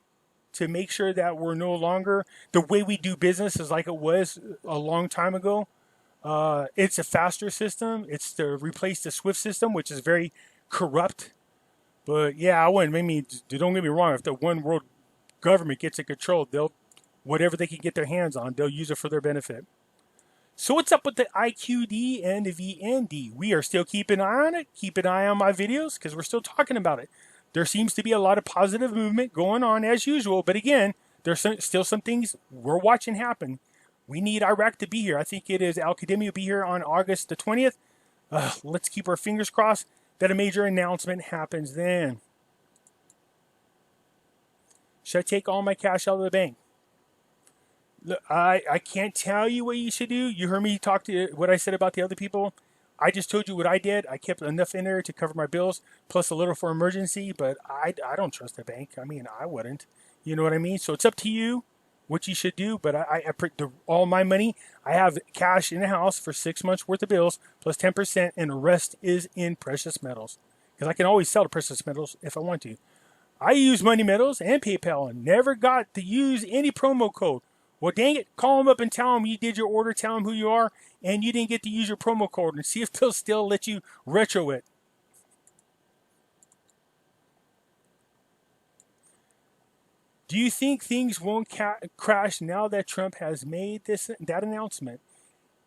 to make sure that we're no longer, the way we do business is like it was a long time ago. It's a faster system. It's to replace the SWIFT system, which is very corrupt. But yeah, I wouldn't. Don't get me wrong. If the one world government gets in control, they'll, whatever they can get their hands on, they'll use it for their benefit. So what's up with the IQD and the VND? We are still keeping an eye on it. Keep an eye on my videos because we're still talking about it. There seems to be a lot of positive movement going on as usual. But again, there's still some things we're watching happen. We need Iraq to be here. I think it is Al-Qademi will be here on August the 20th. Let's keep our fingers crossed that a major announcement happens then. Should I take all my cash out of the bank? Look, I can't tell you what you should do. You heard me talk to what I said about the other people. I just told you what I did. I kept enough in there to cover my bills, plus a little for emergency, but I don't trust the bank. I wouldn't. You know what I mean? So it's up to you what you should do, but I all my money, I have cash in the house for 6 months worth of bills, plus 10%, and the rest is in precious metals. Because I can always sell the precious metals if I want to. I use Money Metals and PayPal and never got to use any promo code. Well, dang it, call them up and tell them you did your order, tell them who you are, and you didn't get to use your promo code, and see if they'll still let you retro it. Do you think things won't crash now that Trump has made that announcement?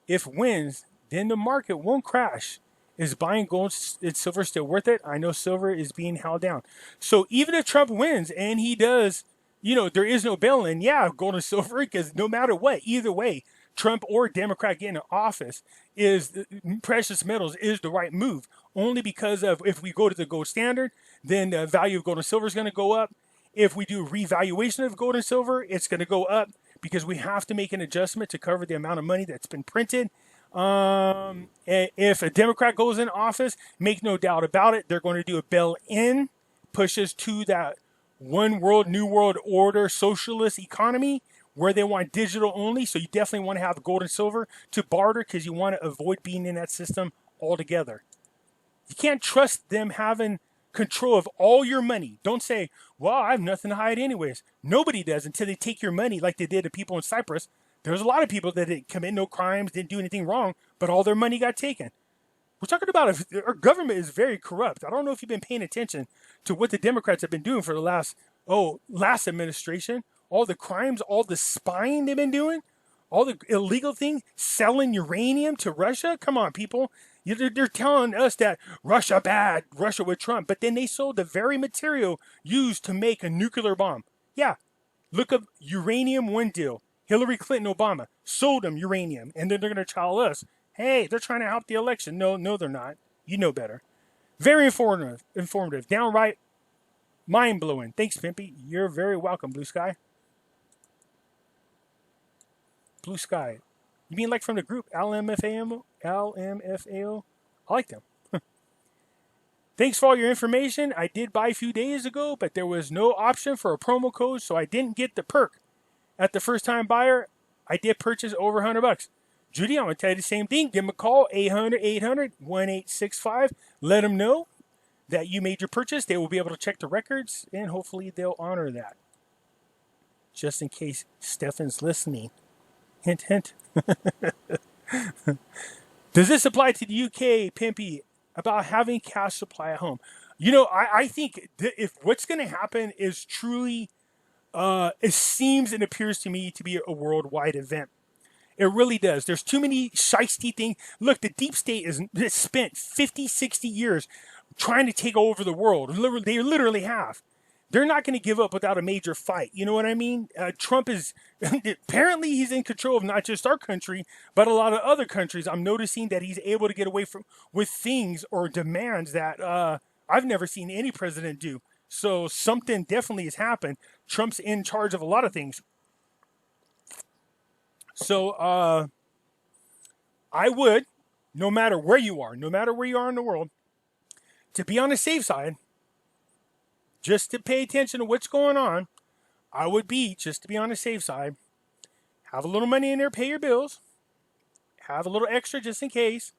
If wins, then the market won't crash. Is buying gold and silver still worth it? I know silver is being held down. So even if Trump wins and he does, there is no bail-in, yeah, gold and silver, because no matter what, either way, Trump or Democrat get in office, precious metals is the right move. Only because of if we go to the gold standard, then the value of gold and silver is going to go up. If we do revaluation of gold and silver, it's going to go up because we have to make an adjustment to cover the amount of money that's been printed. If a Democrat goes in office, make no doubt about it, they're going to do a bail-in, pushes to that one world, new world order, socialist economy where they want digital only. So you definitely want to have gold and silver to barter because you want to avoid being in that system altogether. You can't trust them having control of all your money. Don't say, well, I have nothing to hide anyways. Nobody does until they take your money like they did to people in Cyprus. There's a lot of people that didn't commit no crimes, didn't do anything wrong, but all their money got taken. We're talking about our government is very corrupt. I don't know if you've been paying attention to what the Democrats have been doing for the last administration. All the crimes, all the spying they've been doing, all the illegal things, selling uranium to Russia. Come on, people. They're telling us that Russia bad, Russia with Trump, but then they sold the very material used to make a nuclear bomb. Yeah, look up Uranium One deal. Hillary Clinton, Obama sold them uranium, and then they're going to tell us, hey, they're trying to help the election. No, they're not. You know better. Very informative, downright mind-blowing. Thanks, Pimpy. You're very welcome, Blue Sky. Blue Sky. You mean like from the group LMFAO? I like them. Thanks for all your information. I did buy a few days ago, but there was no option for a promo code, so I didn't get the perk. At the first-time buyer, I did purchase over $100. Judy, I'm going to tell you the same thing. Give them a call, 800-800-1865. Let them know that you made your purchase. They will be able to check the records, and hopefully they'll honor that. just in case Stefan's listening. Hint, hint. Does this apply to the UK, Pimpy, about having cash supply at home? You know, I think if what's going to happen is truly, it seems and appears to me to be a worldwide event. It really does. There's too many shiesty things. Look, the deep state has spent 50, 60 years trying to take over the world. They literally have. They're not going to give up without a major fight. You know what I mean? Trump is, apparently he's in control of not just our country, but a lot of other countries. I'm noticing that he's able to get away with things or demands that I've never seen any president do. So something definitely has happened. Trump's in charge of a lot of things. So I would, no matter where you are in the world, to be on the safe side, just to pay attention to what's going on, I would be, just to be on the safe side, have a little money in there, pay your bills, have a little extra just in case,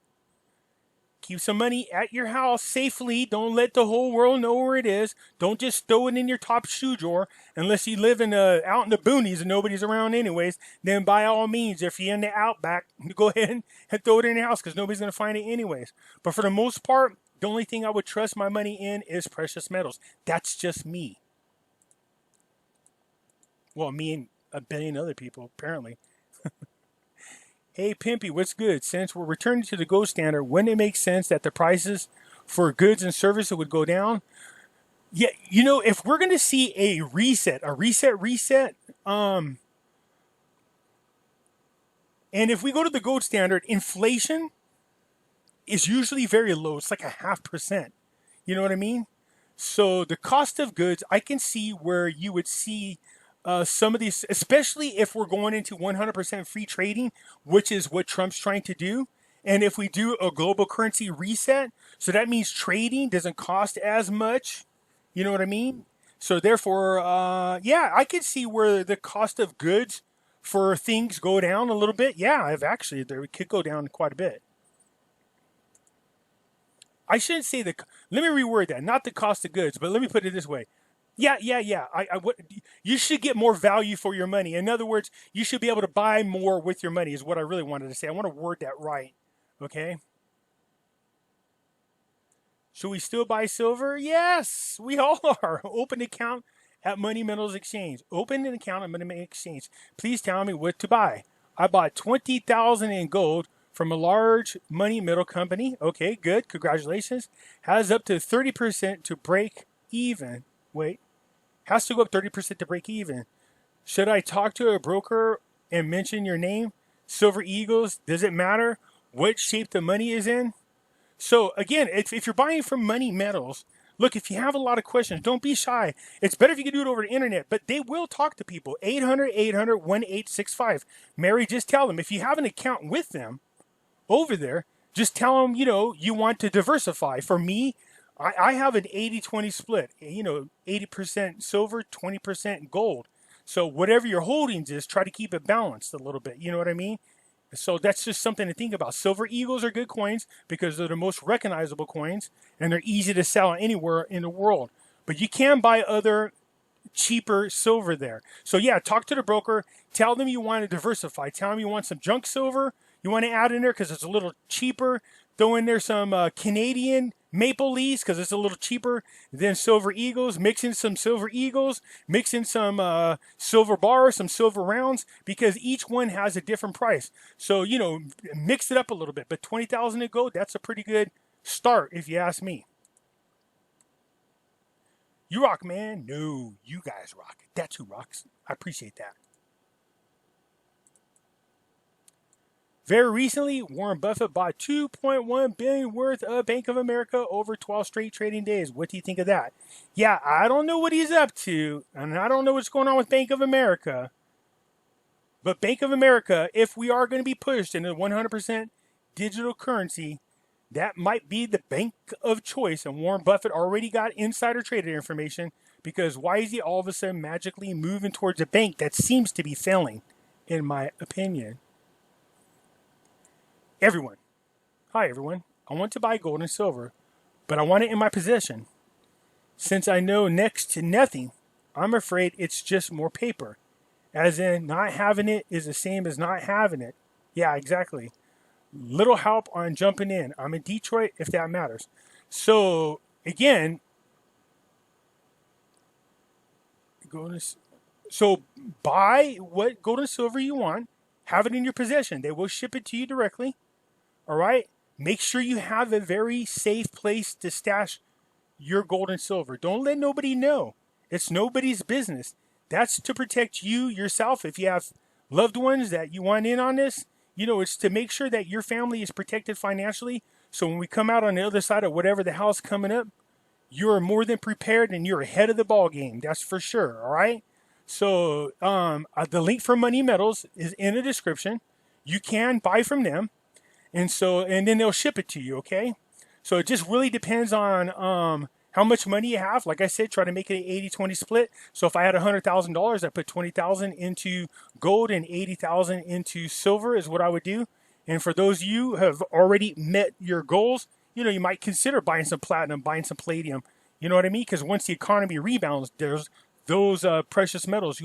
keep some money at your house safely, don't let the whole world know where it is, don't just throw it in your top shoe drawer, unless you live out in the boonies and nobody's around anyways, then by all means, if you're in the outback, go ahead and throw it in your house, because nobody's going to find it anyways. But for the most part, the only thing I would trust my money in is precious metals. That's just me. Well, me and a billion other people, apparently. Hey, Pimpy, what's good? Since we're returning to the gold standard, wouldn't it make sense that the prices for goods and services would go down? Yeah, you know, if we're going to see a reset, and if we go to the gold standard, inflation is usually very low. It's like 0.5%. You know what I mean? So the cost of goods, I can see where you would see some of these, especially if we're going into 100% free trading, which is what Trump's trying to do. And if we do a global currency reset, so that means trading doesn't cost as much. You know what I mean? So therefore, yeah, I could see where the cost of goods for things go down a little bit. Yeah, it could go down quite a bit. I shouldn't say let me reword that. Not the cost of goods, but let me put it this way. Yeah. You should get more value for your money. In other words, you should be able to buy more with your money is what I really wanted to say. I want to word that right. Okay. Should we still buy silver? Yes, we all are. Open account at Money Metals Exchange. Open an account at Money Metals Exchange. Please tell me what to buy. I bought $20,000 in gold from a large money metal company. Okay, good. Congratulations. Has up to 30% to break even. Wait. Has to go up 30% to break even. Should I talk to a broker and mention your name? Silver Eagles. Does it matter what shape the money is in? So again, if you're buying from Money Metals, look, if you have a lot of questions, don't be shy. It's better if you can do it over the internet, but they will talk to people. 800-800-1865. Mary, just tell them. If you have an account with them over there, just tell them, you want to diversify. For me, I have an 80-20 split, 80% silver, 20% gold. So whatever your holdings is, try to keep it balanced a little bit. You know what I mean? So that's just something to think about. Silver Eagles are good coins because they're the most recognizable coins and they're easy to sell anywhere in the world. But you can buy other cheaper silver there. So yeah, talk to the broker. Tell them you want to diversify. Tell them you want some junk silver. You want to add in there because it's a little cheaper. Throw in there some Canadian Maple Leafs because it's a little cheaper than Silver Eagles. Mix in some Silver Eagles. Mix in some silver bars, some silver rounds, because each one has a different price. So, mix it up a little bit. But $20,000 in gold, that's a pretty good start if you ask me. You rock, man. No, you guys rock. That's who rocks. I appreciate that. Very recently, Warren Buffett bought $2.1 billion worth of Bank of America over 12 straight trading days. What do you think of that? Yeah, I don't know what he's up to, and I don't know what's going on with Bank of America. But Bank of America, if we are going to be pushed into 100% digital currency, that might be the bank of choice. And Warren Buffett already got insider trader information, because why is he all of a sudden magically moving towards a bank that seems to be failing, in my opinion? Hi everyone. I want to buy gold and silver, but I want it in my possession. Since I know next to nothing, I'm afraid it's just more paper. as in not having it is the same as not having it. Yeah, exactly. Little help on jumping in. I'm in Detroit, if that matters. So again, so buy what gold and silver you want. Have it in your possession. They will ship it to you directly. All right. Make sure you have a very safe place to stash your gold and silver. Don't let nobody know. It's nobody's business. That's to protect you, yourself. If you have loved ones that you want in on this, it's to make sure that your family is protected financially. So when we come out on the other side of whatever the hell's coming up, you're more than prepared and you're ahead of the ball game. That's for sure. All right. So the link for Money Metals is in the description. You can buy from them. And then they'll ship it to you. Okay. So it just really depends on how much money you have. Like I said, try to make it an 80-20 split. So if I had $100,000, I put 20,000 into gold and 80,000 into silver is what I would do. And for those of you who have already met your goals, you might consider buying some platinum, buying some palladium. You know what I mean? Because once the economy rebounds, there's those precious metals.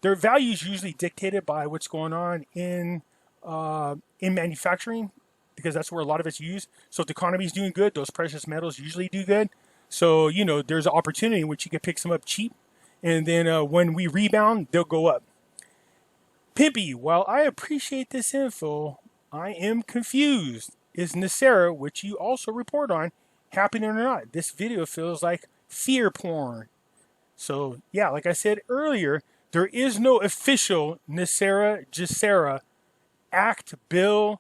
Their value is usually dictated by what's going on in manufacturing, because that's where a lot of it's used. So if the economy is doing good, those precious metals usually do good. So, there's an opportunity in which you can pick some up cheap. And then when we rebound, they'll go up. Pimpy, while I appreciate this info, I am confused. Is NESARA, which you also report on, happening or not? This video feels like fear porn. So, yeah, like I said earlier, there is no official NESARA, GESARA act, bill,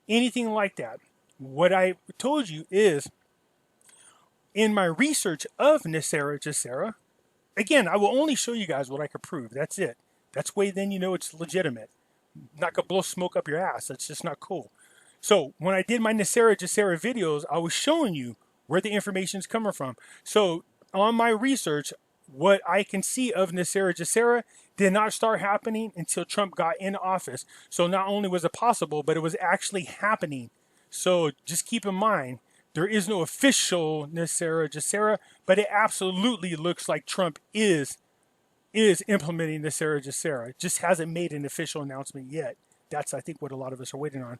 anything like that. What I told you is, in my research of NESARA, GESARA, again, I will only show you guys what I can prove. That's it. That's way then it's legitimate. Not gonna blow smoke up your ass. That's just not cool. So when I did my NESARA, GESARA videos, I was showing you where the information's coming from. So on my research, what I can see of NESARA, GESARA did not start happening until Trump got in office. So not only was it possible, but it was actually happening. So just keep in mind, there is no official NESARA, GESARA, but it absolutely looks like Trump is implementing NESARA, GESARA. Just hasn't made an official announcement yet. That's, I think, what a lot of us are waiting on.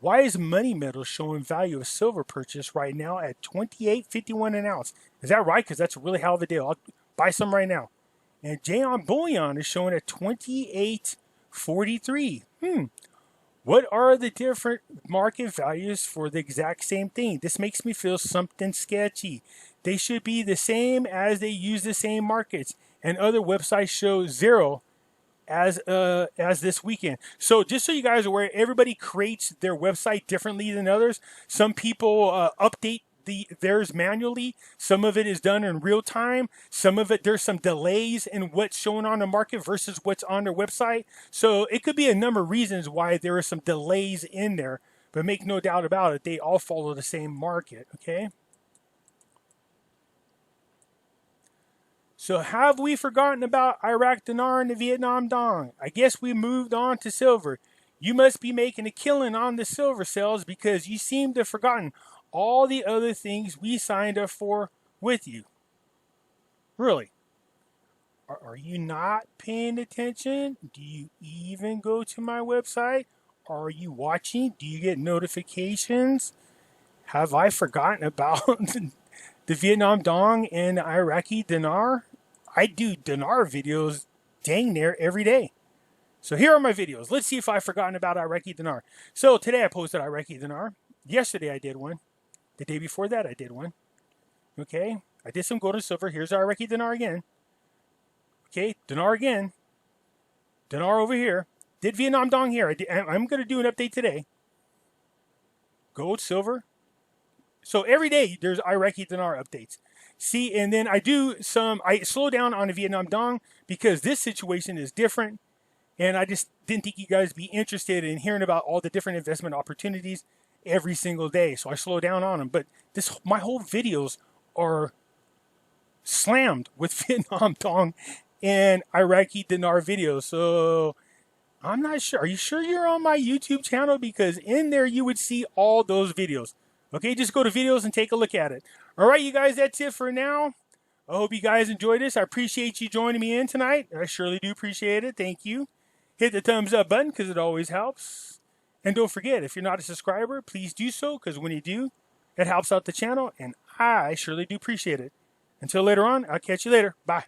Why is Money Metals showing value of silver purchase right now at $28.51 an ounce? Is that right? Because that's a really hell of a deal. I'll buy some right now. And J-On Bullion is showing at $28.43. What are the different market values for the exact same thing? This makes me feel something sketchy. They should be the same as they use the same markets. And other websites show zero as this weekend. So just so you guys are aware, everybody creates their website differently than others. Some people update theirs manually. Some of it is done in real time. Some of it, there's some delays in what's showing on the market versus what's on their website. So it could be a number of reasons why there are some delays in there, but make no doubt about it, they all follow the same market. Okay. So have we forgotten about Iraq dinar and the Vietnam dong? I guess we moved on to silver. You must be making a killing on the silver sales because you seem to have forgotten all the other things we signed up for with you. Really? Are you not paying attention? Do you even go to my website? Are you watching? Do you get notifications? Have I forgotten about the Vietnam dong and the Iraqi dinar? I do dinar videos dang near every day. So here are my videos. Let's see if I've forgotten about Iraqi dinar. So today I posted Iraqi dinar. Yesterday I did one. The day before that I did one. Okay. I did some gold and silver. Here's our Iraqi dinar again. Okay. Dinar again. Dinar over here. Did Vietnam dong here. I'm going to do an update today. Gold, silver. So every day there's Iraqi dinar updates. See, and then I slow down on the Vietnam dong because this situation is different. And I just didn't think you guys would be interested in hearing about all the different investment opportunities every single day. So I slow down on them. But my whole videos are slammed with Vietnam dong and Iraqi dinar videos. So I'm not sure. Are you sure you're on my YouTube channel? Because in there you would see all those videos. Okay, just go to videos and take a look at it. All right, you guys, that's it for now. I hope you guys enjoyed this. I appreciate you joining me in tonight. I surely do appreciate it. Thank you. Hit the thumbs up button because it always helps. And don't forget, if you're not a subscriber, please do so, because when you do, it helps out the channel, and I surely do appreciate it. Until later on, I'll catch you later. Bye.